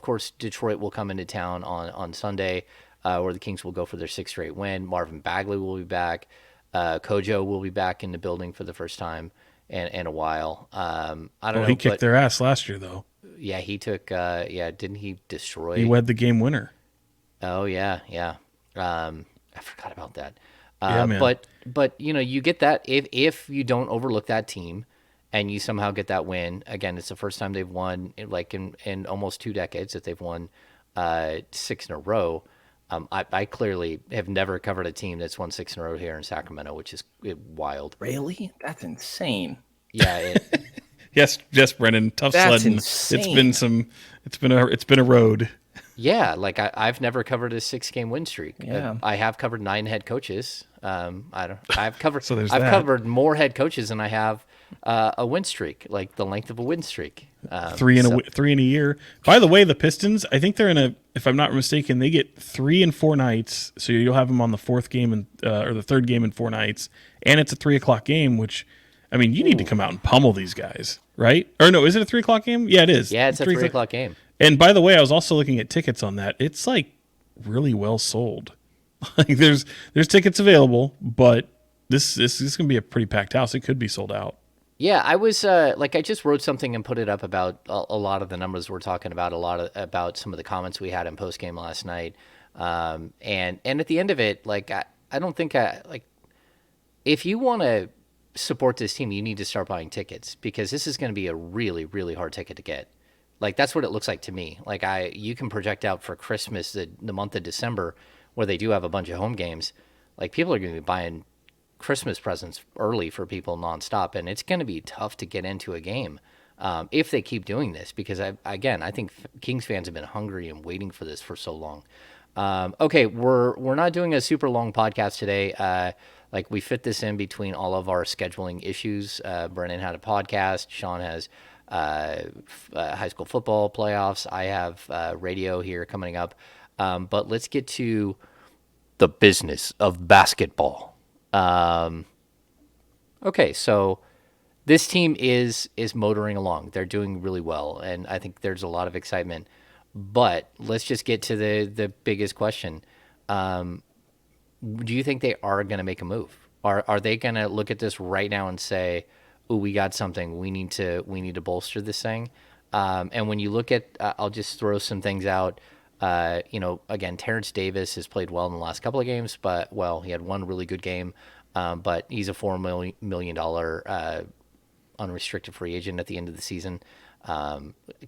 course, Detroit will come into town on Sunday, where the Kings will go for their 6th straight win. Marvin Bagley will be back. Kojo will be back in the building for the first time in a while. I don't Well, know, he kicked but their ass last year, though. yeah, he took. Didn't he destroy? He wed the game winner. Oh yeah, yeah. I forgot about that. Yeah, man. But you get that if you don't overlook that team, and you somehow get that win. Again, it's the first time they've won like in almost 2 decades that they've won 6 in a row. I clearly have never covered a team that's won 6 in a row here in Sacramento, which is wild. Really? That's insane. Yeah, Yes, Brendan. Tough That's sledding. insane. It's been a road. yeah. Like I've never covered a 6-game win streak. Yeah. I have covered 9 head coaches. I've covered. So there's I've that. covered more head coaches than I have a win streak, like the length of a win streak. Three in a year. By the way, the Pistons, I think they're in a. If I'm not mistaken, they get 3 and 4 nights. So you'll have them on the 4th game or the 3rd game in 4 nights, and it's a 3:00 game. Which, I mean, you need to come out and pummel these guys, right? Or no, is it a 3:00 game? Yeah, it is. Yeah, it's a 3 o'clock game. And by the way, I was also looking at tickets on that. It's like really well sold. Like there's tickets available, but this is gonna be a pretty packed house. It could be sold out. Yeah, I was I just wrote something and put it up about a lot of the numbers we're talking about, about some of the comments we had in post game last night, and at the end of it, like I don't think if you want to support this team, you need to start buying tickets because this is going to be a really really hard ticket to get. Like that's what it looks like to me. Like you can project out for Christmas the month of December where they do have a bunch of home games. Like people are going to be buying Christmas presents early for people nonstop, and it's going to be tough to get into a game if they keep doing this. Because I think Kings fans have been hungry and waiting for this for so long. Okay, we're not doing a super long podcast today. Like we fit this in between all of our scheduling issues. Brennan had a podcast. Sean has high school football playoffs. I have radio here coming up. But let's get to the business of basketball. Okay, so this team is motoring along. They're doing really well, and I think there's a lot of excitement. But let's just get to the biggest question. Do you think they are going to make a move? Are they going to look at this right now and say, "Ooh, we got something. We need to bolster this thing"? And when you look at, I'll just throw some things out. Again, Terrence Davis has played well in the last couple of games, but he had one really good game. But he's a $4 million unrestricted free agent at the end of the season.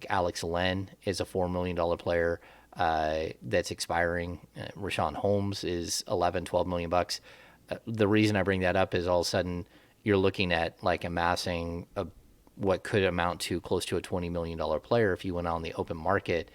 Alex Len is a $4 million player that's expiring. Rashawn Holmes is 12 million bucks. The reason I bring that up is all of a sudden you're looking at like amassing what could amount to close to a $20 million player if you went on the open market.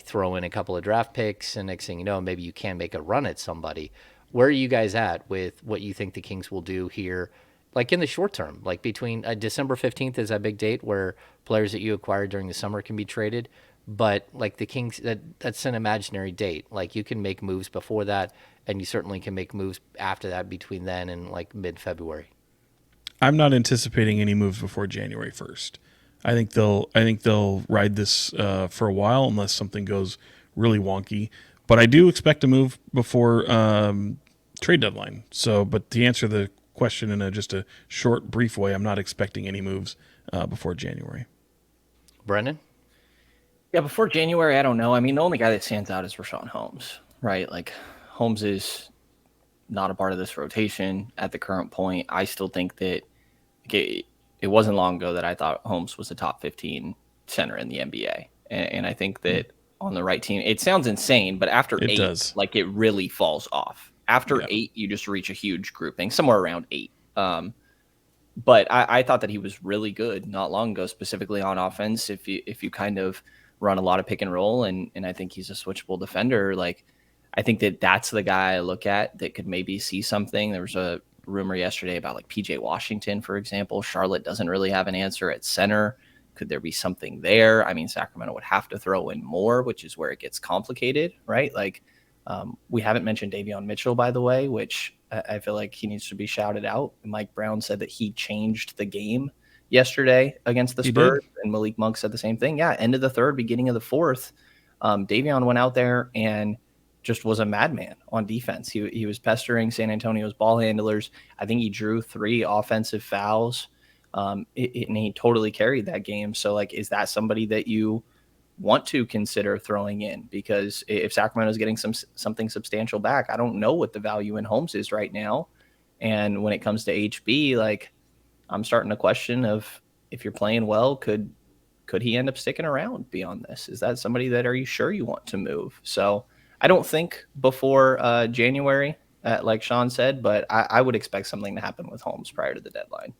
Throw in a couple of draft picks, and next thing you know, maybe you can make a run at somebody. Where are you guys at with what you think the Kings will do here, like in the short term? Like between December 15th is a big date where players that you acquired during the summer can be traded, but like the Kings, that's an imaginary date. Like you can make moves before that, and you certainly can make moves after that between then and like mid-February. I'm not anticipating any moves before January 1st. I think they'll ride this for a while unless something goes really wonky. But I do expect a move before trade deadline. So, but to answer the question in just a short, brief way, I'm not expecting any moves before January. Brendan? Yeah, before January, I don't know. I mean, the only guy that stands out is Rashawn Holmes, right? Like Holmes is not a part of this rotation at the current point. I still think that it wasn't long ago that I thought Holmes was a top 15 center in the NBA. And I think that on the right team, it sounds insane, but after It 8, does. like it really falls off. After Yeah. 8, you just reach a huge grouping, somewhere around 8. But I thought that he was really good not long ago, specifically on offense. If you kind of run a lot of pick and roll, and I think he's a switchable defender. Like I think that that's the guy I look at that could maybe see something. There was a rumor yesterday about like PJ Washington, for example. Charlotte doesn't really have an answer at center. Could there be something there? I mean, Sacramento would have to throw in more, which is where it gets complicated, right? Like we haven't mentioned Davion Mitchell, by the way, which I feel like he needs to be shouted out. Mike Brown said that he changed the game yesterday against the Spurs, and Malik Monk said the same thing. Yeah, end of the third, beginning of the fourth, Davion went out there and just was a madman on defense. He was pestering San Antonio's ball handlers. I think he drew 3 offensive fouls, and he totally carried that game. So, like, is that somebody that you want to consider throwing in? Because if Sacramento is getting something substantial back, I don't know what the value in Holmes is right now. And when it comes to HB, like I'm starting to question of if you're playing well, could he end up sticking around beyond this? Is that somebody that are you sure you want to move? So I don't think before January, like Sean said, but I would expect something to happen with Holmes prior to the deadline.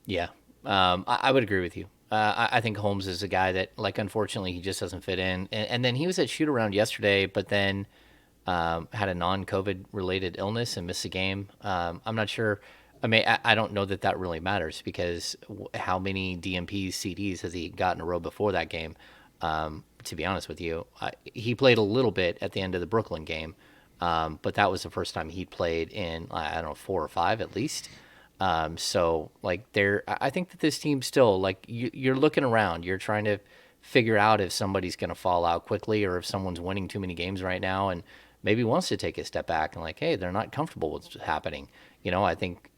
Yeah, I would agree with you. I think Holmes is a guy that, like, unfortunately, he just doesn't fit in. And then he was at shoot around yesterday, but then had a non-COVID related illness and missed a game. I'm not sure. I mean, I don't know that that really matters because how many DMPs, CDs has he got in a row before that game? To be honest with you, he played a little bit at the end of the Brooklyn game, but that was the first time he played in, I don't know, 4 or 5 at least. So like I think that this team still, like, you're looking around, you're trying to figure out if somebody's going to fall out quickly or if someone's winning too many games right now and maybe wants to take a step back and, like, hey, they're not comfortable with what's happening. I think,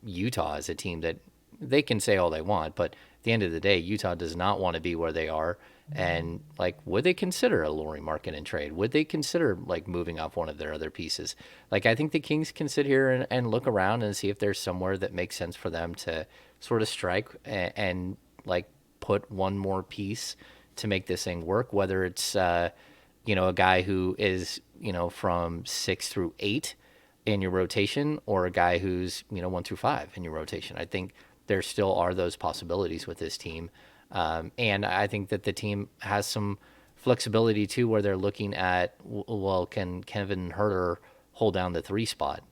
Utah is a team that they can say all they want, but at the end of the day, Utah does not want to be where they are. And, like, would they consider a Laurie market and trade? Would they consider, like, moving off one of their other pieces? Like, I think the Kings can sit here and look around and see if there's somewhere that makes sense for them to sort of strike and like, put one more piece to make this thing work, whether it's, a guy who is, from 6 through 8 in your rotation or a guy who's, 1 through 5 in your rotation. I think there still are those possibilities with this team. And I think that the team has some flexibility too, where they're looking at, well, can Kevin Huerter hold down the 3 spot?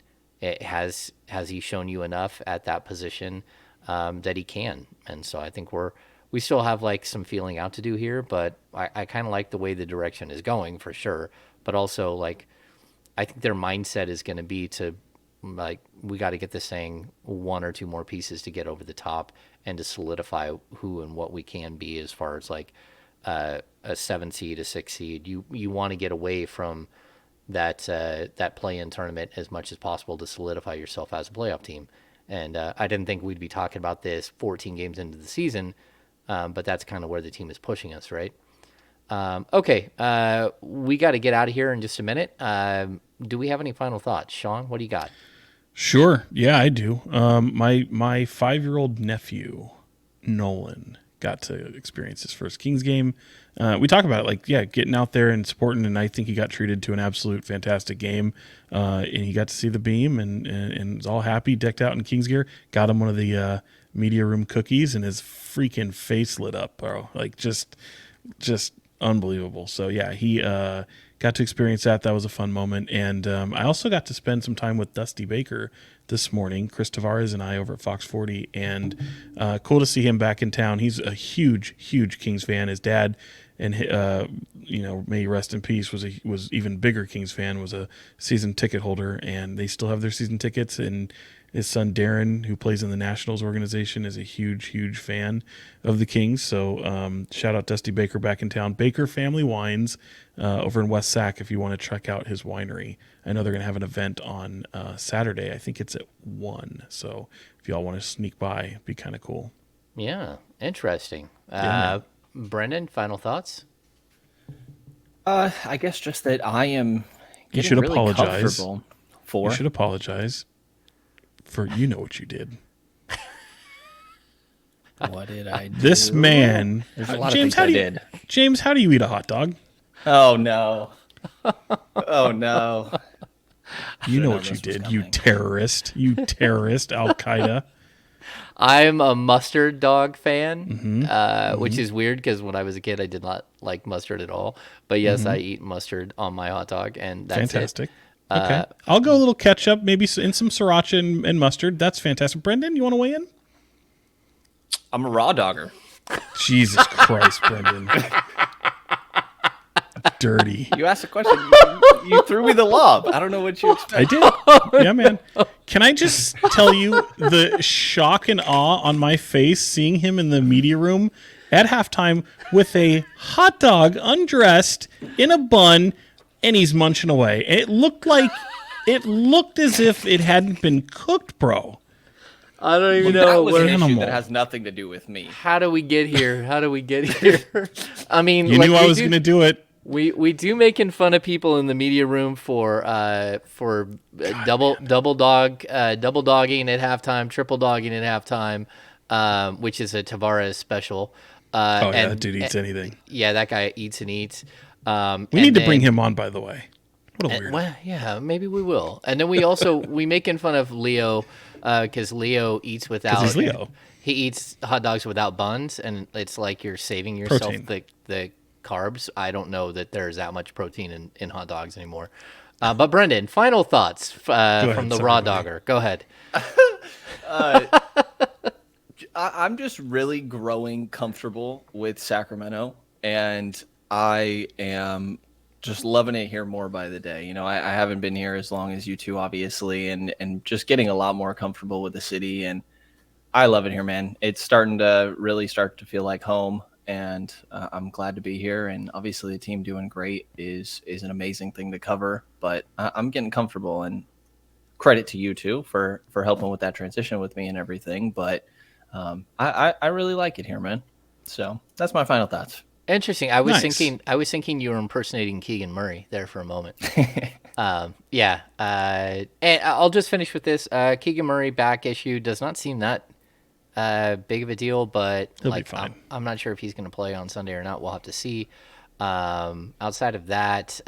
Has he shown you enough at that position that he can? And so I think we still have, like, some feeling out to do here, but I kind of like the way the direction is going for sure. But also, like, I think their mindset is going to be to, like, we got to get this thing 1 or 2 more pieces to get over the top and to solidify who and what we can be as far as, like, a 7 seed, a 6 seed. You want to get away from that play-in tournament as much as possible to solidify yourself as a playoff team. And I didn't think we'd be talking about this 14 games into the season, but that's kind of where the team is pushing us, right? Okay, we got to get out of here in just a minute. Do we have any final thoughts? Sean, what do you got? Sure. Yeah, I do. My 5-year-old nephew, Nolan, got to experience his first Kings game. We talk about it, like, yeah, getting out there and supporting, and I think he got treated to an absolute fantastic game. And he got to see the beam and was all happy, decked out in Kings gear. Got him one of the media room cookies, and his freaking face lit up, bro. Like, just unbelievable. So yeah, he got to experience that. That was a fun moment. And I also got to spend some time with Dusty Baker this morning, Chris Tavares and I over at Fox 40, and cool to see him back in town. He's a huge Kings fan. His dad, and may he rest in peace, was even bigger Kings fan, was a season ticket holder, and they still have their season tickets. And his son Darren, who plays in the Nationals organization, is a huge fan of the Kings. So shout out Dusty Baker back in town. Baker Family Wines over in West Sac if you want to check out his winery. I know they're going to have an event on Saturday. I think it's at 1. So if y'all want to sneak by, it'd be kind of cool. Yeah, interesting. Yeah, Brenden, final thoughts? I guess just that I am You getting should really apologize. comfortable. 4. You should apologize for you know what you did. What did I do? This man. There's a lot James, of things I did. James, how do you eat a hot dog? Oh, no. Oh, no. You know what you did, you terrorist. You terrorist, Al Qaeda. I'm a mustard dog fan, which is weird because when I was a kid, I did not like mustard at all. But yes, I eat mustard on my hot dog, and that's Fantastic. it. Okay. I'll go a little ketchup, maybe in some sriracha and mustard. That's fantastic. Brendan, you want to weigh in? I'm a raw dogger. Jesus Christ, Brendan. Dirty. You asked a question. You threw me the lob. I don't know what you expect. I did. Yeah, man. Can I just tell you the shock and awe on my face seeing him in the media room at halftime with a hot dog undressed in a bun and he's munching away. It looked as if it hadn't been cooked, bro. I don't even That know was where. an issue animal. that has nothing to do with me. How do we get here? How do we get here? I mean, You like, knew I we was do- going to do it. We do making fun of people in the media room for double dogging at halftime, triple dogging at halftime, which is a Tavares special. That dude eats anything. Yeah, that guy eats and eats. We need to bring him on, by the way. What a weird. Well, yeah, maybe we will. And then we also we making fun of Leo because Leo eats without. he's Leo. He eats hot dogs without buns, and it's like you're saving yourself Protein. the carbs. I don't know that there's that much protein in hot dogs anymore. But Brendan, final thoughts from the sorry, raw buddy. dogger. Go ahead. I'm just really growing comfortable with Sacramento, and I am just loving it here more by the day. You know, I haven't been here as long as you two, obviously, and just getting a lot more comfortable with the city, and I love it here, man. It's starting to really start to feel like home, and I'm glad to be here. And obviously, the team doing great is an amazing thing to cover. But I'm getting comfortable, and credit to you two for helping with that transition with me and everything. But I really like it here, man. So that's my final thoughts. Interesting. I was Nice. thinking you were impersonating Keegan Murray there for a moment. Yeah. And I'll just finish with this. Keegan Murray back issue does not seem that big of a deal, but He'll be like fine. I'm not sure if he's going to play on Sunday or not. We'll have to see. Outside of that,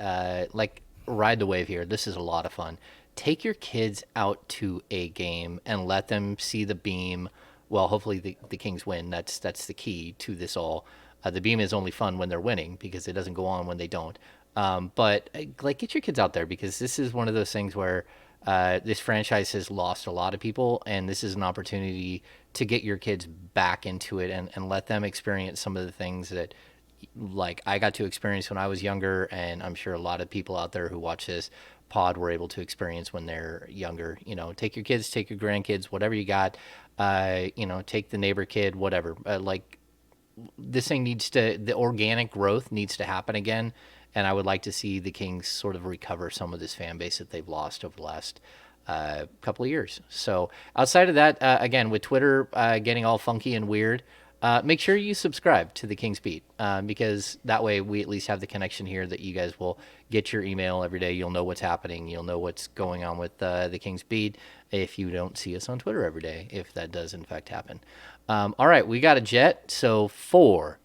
like ride the wave here. This is a lot of fun. Take your kids out to a game and let them see the beam. Well, hopefully the Kings win. That's the key to this all. The beam is only fun when they're winning because it doesn't go on when they don't. But like, get your kids out there because this is one of those things where this franchise has lost a lot of people, and this is an opportunity to get your kids back into it and let them experience some of the things that, like, I got to experience when I was younger, and I'm sure a lot of people out there who watch this pod were able to experience when they're younger. You know, take your kids, take your grandkids, whatever you got. Take the neighbor kid, whatever. This thing the organic growth needs to happen again, and I would like to see the Kings sort of recover some of this fan base that they've lost over the last couple of years. So outside of that, again, with Twitter getting all funky and weird, make sure you subscribe to the Kings Beat because that way we at least have the connection here that you guys will get your email every day. You'll know what's happening. You'll know what's going on with the Kings Beat if you don't see us on Twitter every day, if that does in fact happen. All right, we got a jet. So for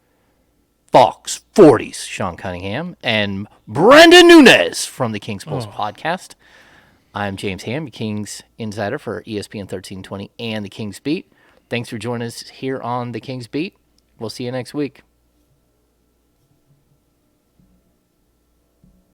Fox 40's Sean Cunningham and Brenden Nunes from the Kings Pulse podcast, I'm James Ham, Kings insider for ESPN 1320 and the Kings Beat. Thanks for joining us here on the Kings Beat. We'll see you next week.